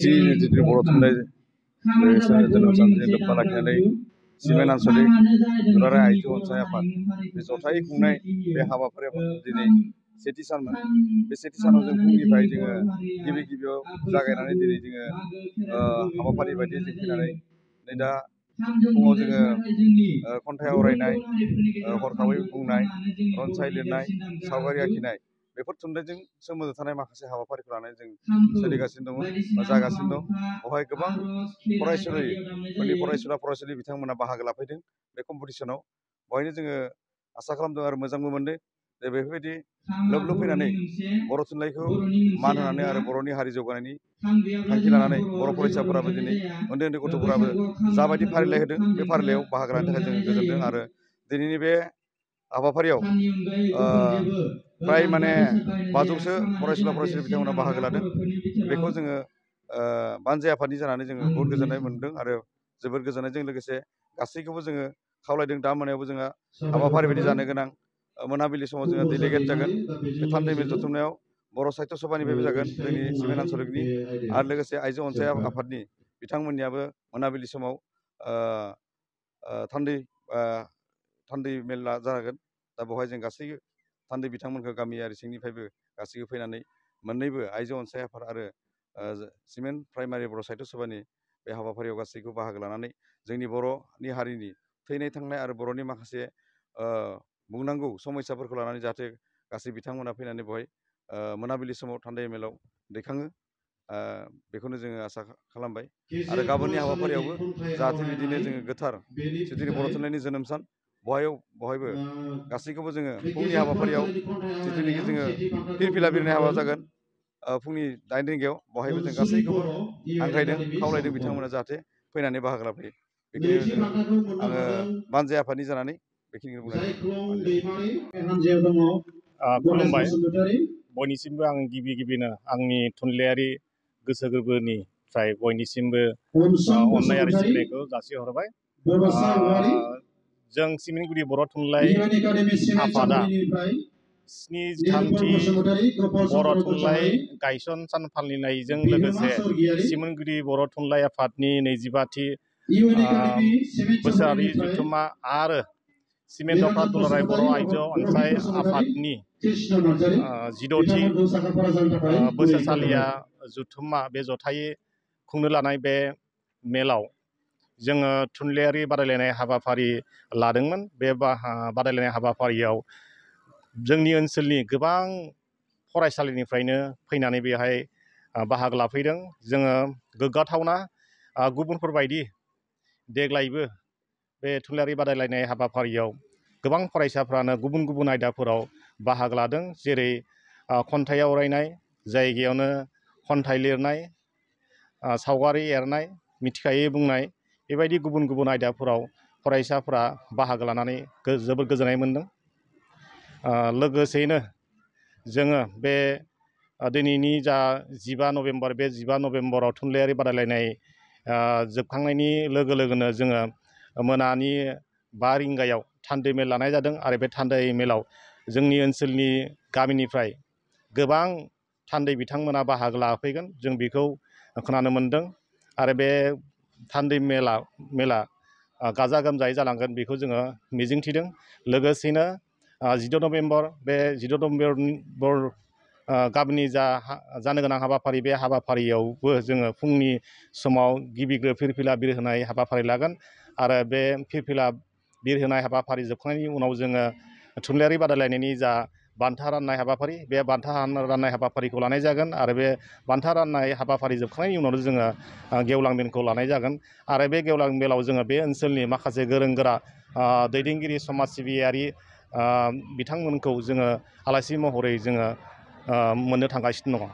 जितु बर' थुनलाइ जोनोम सानजों लोब्बा लाखिनानै सिमेन्ट आनसलिक दुलाराय आइजो अनसाय आफाद बे जथायै खुंनाय बे हाबाफारियाव दिनै सेथि सानमोन। बे सेथि सानाव जों फुंनिफ्राय जोङो गिबियाव जागायनानै दिनै जोङो हाबाफारि बायदियै जों फैनानै नै दा फुङाव जोङो खन्थाइ आवरायनाय, हरखाबै बुंनाय, रनसाय लिरनाय, सावगारि आखिनाय बेफोर थुनलाइजों सोमोन्दो थानाय माखासे हाबाफारिखौ लानानै जों सोलिगासिनो दङ बा जागासिनो दं। बेवहाय गोबां फरायसुला बिथांमोना बाहागो लाफैदों बे कम्पिटिसनाव। बेवहायनो जोङो आसा खालामदों आरो मोजांबो मोनदों जे बेफोरबायदि लोब लोब फैनानै बर' थुनलाइखौ मान होनानै आरो बर'नि हारि जौगानायनि थांखि लानानै बर' फरायसाफोराबो दिनै उन्दै उन्दै गथ'फोराबो जाबायदि फारिलाइ होदों बे फारिलाइयाव बाहागो लानो थाखाय जों गोजोनदों। आरो दिनैनि बे हाबाफारियाव फ्राय 500सो फरायसुला बिथांमोना बाहागो लादों। बेखौ जोङो बानजाय आफादनि जानानै जोङो बहुत गोजोननाय मोनदों आरो जोबोद गोजोननायजों लोगोसे गासैखौबो जोङो खावलायदों दा मोनायावबो जोंहा हाबाफारि बायदि जानो गोनां मोनाबिलि समाव जोङो डेलिगेट जागोन। बे थान्दै मेल जथुमनायाव बर' साहित्य सभानिफ्रायबो जागोन जोंनि सिमेन्ट आनसलिकनि, आरो लोगोसे आइजो अनसाय आफादनि बिथांमोननियाबो मोनाबिलि समाव थान्दै मेला जागोन। दा बेवहाय जों गासैबो थान्दै बिथांमोनखौ गामियारि सिंनिफ्रायबो गासैबो फैनानै मोननैबो आइजो अनसाय आफाद आरो सिमेन्ट प्राइमारि बर' साहित्य सभानि बे हाबाफारियाव गासैखौबो बाहागो लानानै जोंनि बर'नि हारिनि थैनाय थांनाय आरो बर'नि माखासे बुंनांगौ समस्याफोरखौ लानानै जाहाथे गासै बिथांमोना फैनानै बेवहाय मोनाबिलि समाव थान्दै मेलाव दैखाङो, बेखौनो जोङो आसा खालामबाय। आरो गाबोननि हाबाफारियावबो जाहाथे बिदिनो जोङो गोथार जिथुनि बर' थुनलाइनि जोनोम सान बहायबो गासैखौबो जोङो फुंनि हाबाफारियाव जिथुनिखि जोङो फिरफिला बिरनाय हाबा जागोन फुंनि 9 रिंगायाव, बहायबो जों गासैखौबो हांख्रायदों खावलायदों बिथांमोना जाहाथे फैनानै बाहागो लाफैयो। बेखिनियाव जोङो आङो बानजाय आफादनि जानानै बेखिनिखौ बुंनानै खुलुमबाय बयनिसिमबो। आं गिबिनो आंनि थुनलाइयारि गोसो गोरबोनिफ्राय बयनिसिमबो अननाय आरो सिबिनायखौ जासिहरबाय। जों सिमेन्टगुरि बर' थुनलाइ आफादा 73थि बर' थुनलाइ गायसन सान फालिनायजों लोगोसे सिमेन्टगुरि बर' थुनलाइ आफादनि 25थि बोसोरारि जथुम्मा आरो सिमेन्ट दफा दुलाराय बर' आइजो अनसाय आफादनि 16थि बोसोरसालिया जथुम्मा बे जथायै खुंनो लानाय बे मेलाव जोङो थुनलाइयारि बादायलायनाय हाबाफारि लादोंमोन। बे बादायलायनाय हाबाफारियाव जोंनि ओनसोलनि गोबां फरायसालिनिफ्रायनो फैनानै बेहाय बाहागो लाफैदों। जोङो गोग्गाथावना, गुबुनफोरबायदि देग्लायबो बे थुनलाइयारि बादायलायनाय हाबाफारियाव गोबां फरायसाफ्रानो गुबुन गुबुन आयदाफोराव बाहागो लादों। जेरै खन्थाइ आवरायनाय, जायगायावनो खन्थाइ लिरनाय, सावगारि एरनाय, मिथिखायै बुंनाय, बेबायदि गुबुन गुबुन आयदाफोराव फरायसाफ्रा बाहागो लानानै जोबोद गोजोननाय मोनदों। लोगोसेयैनो जोङो बे दिनैनि जा 15 नभेम्बर, बे 15 नभेम्बराव थुनलाइयारि बादायलायनाय जोबखांनायनि लोगो लोगोनो जोङो मोनानि 5 रिंगायाव थान्दै मेल लानाय जादों। आरो बे थान्दै मेलाव जोंनि ओनसोलनि गामिनिफ्राय गोबां थान्दै बिथांमोना बाहागो लाफैगोन, जों बेखौ खोनानो मोन्दों। आरो बे थान्दै मेला गाजा गोमजायै जालांगोन बेखौ जोङो मिजिंथिदों। लोगोसेनो 14 नभेम्बर, बे 14 नभेम्बर गाबोननि जानो गोनां हाबाफारि, बे हाबाफारियावबो जोङो फुंनि समाव गिबिग्रो फिरफिला बिरहोनाय हाबाफारि लागोन। आरो बे फिरफिला बिरहोनाय हाबाफारि जोबखांनायनि उनाव जोङो थुनलाइयारि बादायलायनायनि जा बान्था राननाय हाबाफारि, बे बान्था राननाय हाबाफारिखौ लानाय जागोन। आरो बे बान्था राननाय हाबाफारि जोबखांनायनि उनावनो जोङो गेवलां मेलखौ लानाय जागोन। आरो बे गेवलां मेलाव जोङो बे ओनसोलनि माखासे गोरों गोरा दैदेनगिरि, समाज सिबियारि बिथांमोनखौ जोङो आलासि महरै जोङो मोननो थांगासिनो दङ।